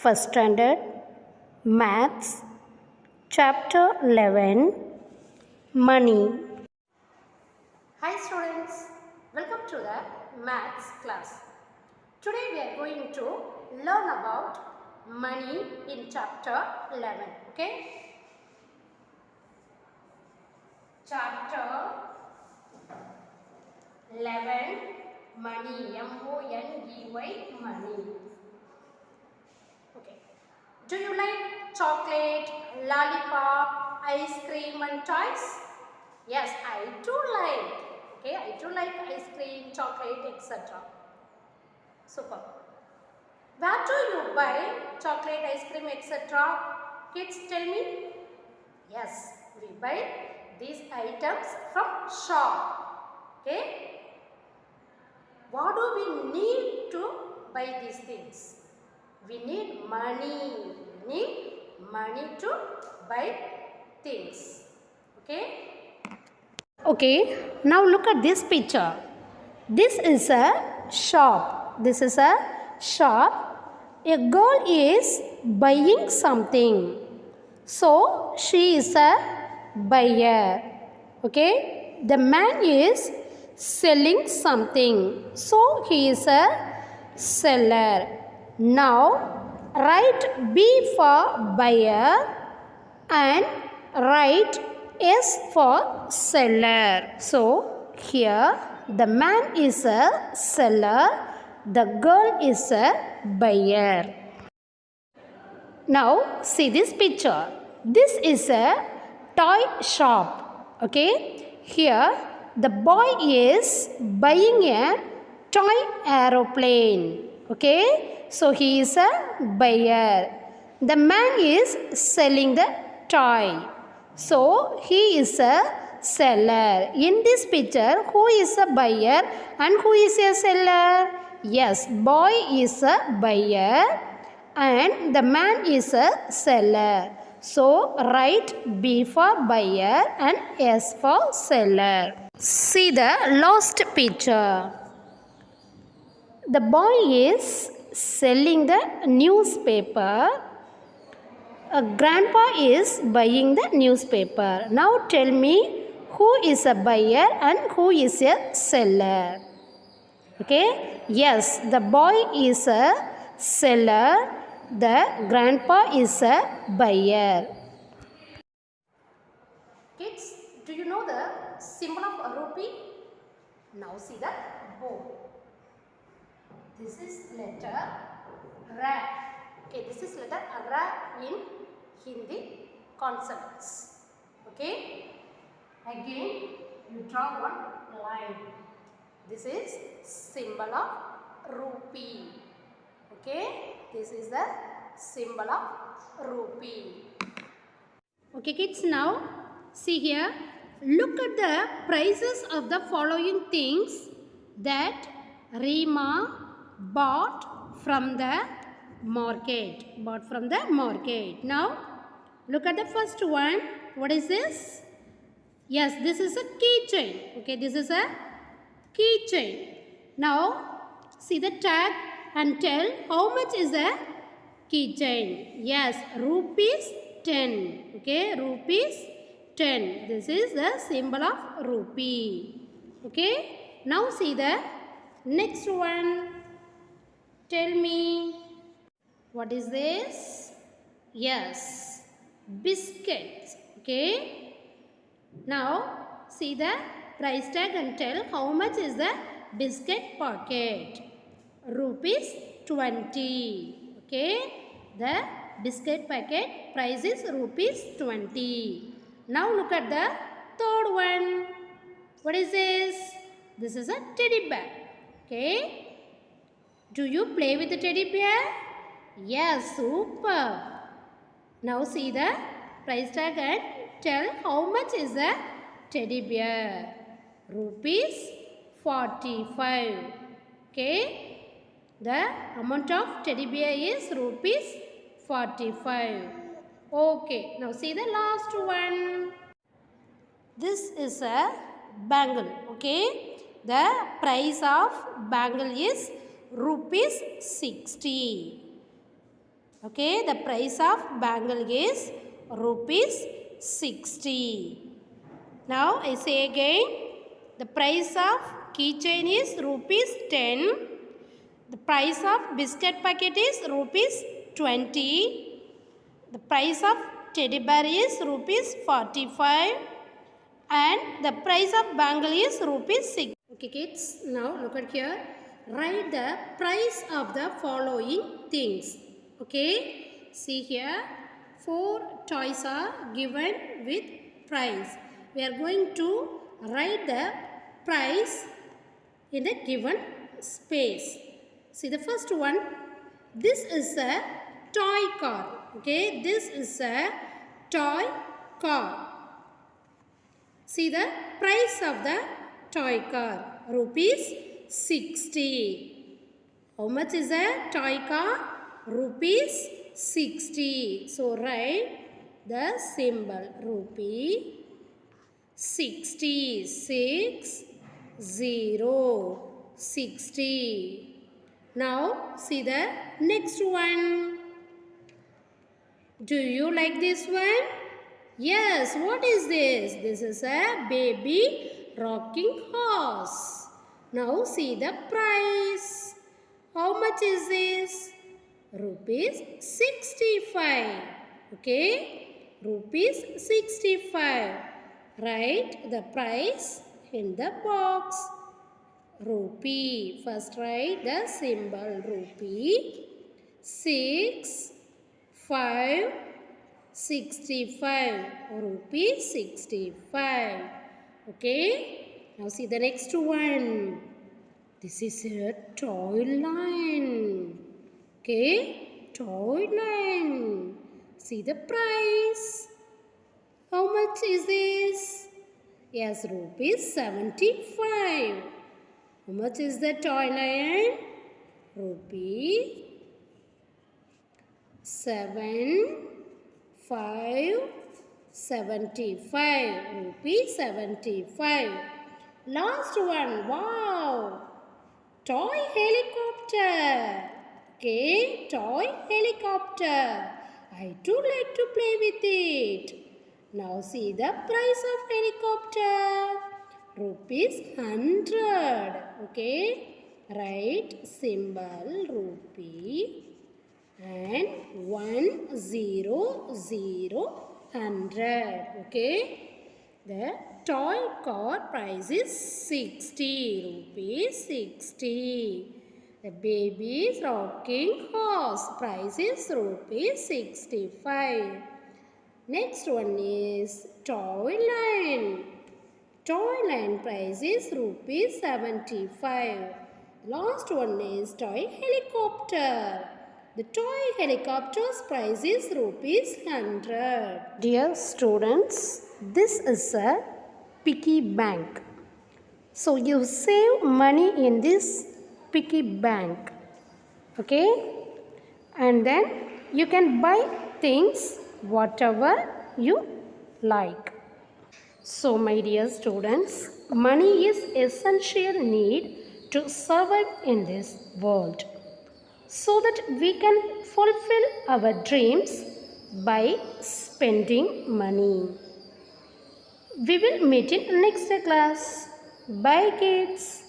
First Standard Maths Chapter 11 Money. Hi students, welcome to the Maths class. Today we are going to learn about money in chapter 11. Okay? Chapter 11 Money, M-O-N-E-Y, money. Okay. Do you like chocolate, lollipop, ice cream and toys? Yes, I do like. Okay, I do like ice cream, chocolate, etc. Super. Where do you buy chocolate, ice cream, etc.? Kids, tell me. Yes, we buy these items from shop. Okay. What do we need to buy these things? We need money. We need money to buy things. Okay? Okay, now look at this picture. This is a shop. This is a shop. A girl is buying something. So, she is a buyer. Okay? The man is selling something. So, he is a seller. Now, write B for buyer and write S for seller. So, here the man is a seller, the girl is a buyer. Now, see this picture. This is a toy shop. Okay, here the boy is buying a toy aeroplane. Okay, so he is a buyer. The man is selling the toy. So he is a seller. In this picture, who is a buyer and who is a seller? Yes, boy is a buyer and the man is a seller. So write B for buyer and S for seller. See the last picture. The boy is selling the newspaper. Grandpa is buying the newspaper. Now tell me who is a buyer and who is a seller. Okay? Yes, the boy is a seller. The grandpa is a buyer. Kids, do you know the symbol of a rupee? Now see the board. This is letter R. Okay, this is letter R in Hindi consonants. Okay. Again, you draw one line. This is symbol of rupee. Okay. This is the symbol of rupee. Okay, kids. Now see here. Look at the prices of the following things that Rima bought from the market. Now look at the first one. What is this? Yes, this is a keychain. Okay, this is a keychain. Now see the tag and tell how much is a keychain. Yes, rupees 10. Okay, rupees 10. This is the symbol of rupee. Okay, now see the next one. Tell me, what is this? Yes, biscuits. Okay. Now, see the price tag and tell how much is the biscuit packet. Rupees 20. Okay. The biscuit packet price is rupees 20. Now, look at the third one. What is this? This is a teddy bear. Okay. Do you play with the teddy bear? Yes, super. Now see the price tag and tell how much is the teddy bear. Rupees 45. Okay. The amount of teddy bear is rupees 45. Okay. Now see the last one. This is a bangle. Okay. The price of bangle is rupees 60. Okay, the price of bangle is rupees 60. Now I say again, the price of keychain is rupees 10. The price of biscuit packet is rupees 20. The price of teddy bear is rupees 45. And the price of bangle is rupees 6. Okay kids, now look at here. Write the price of the following things. Okay, see here, 4 toys are given with price. We are going to write the price in the given space. See the first one, this is a toy car. Okay, this is a toy car. See the price of the toy car, rupees 60. How much is a toy car? Rupees 60. So write the symbol rupee 60. 60. Now see the next one. Do you like this one? Yes, what is this? This is a baby rocking horse. Now see the price. How much is this? Rupees 65. Okay, rupees 65. Write the price in the box. Rupee. First write the symbol rupee. 65. Rupee 65. Okay. Now see the next one. This is a toy line. Okay. Toy line. See the price. How much is this? Yes, rupees 75. How much is the toy line? Rupees 75. Rupees 75. Last one. Wow. Toy helicopter. Okay. Toy helicopter. I too like to play with it. Now see the price of helicopter. Rupees 100. Okay. Write symbol rupee and 100. Okay. The toy car price is 60 rupees. 60. The baby's rocking horse price is rupees 65. Next one is toy line. Toy line price is rupees 75. Last one is toy helicopter. The toy helicopter's price is rupees 100. Dear students, this is a piggy bank. So you save money in this piggy bank. Okay? And then you can buy things whatever you like. So my dear students, money is essential need to survive in this world, so that we can fulfill our dreams by spending money. We will meet in next class. Bye kids.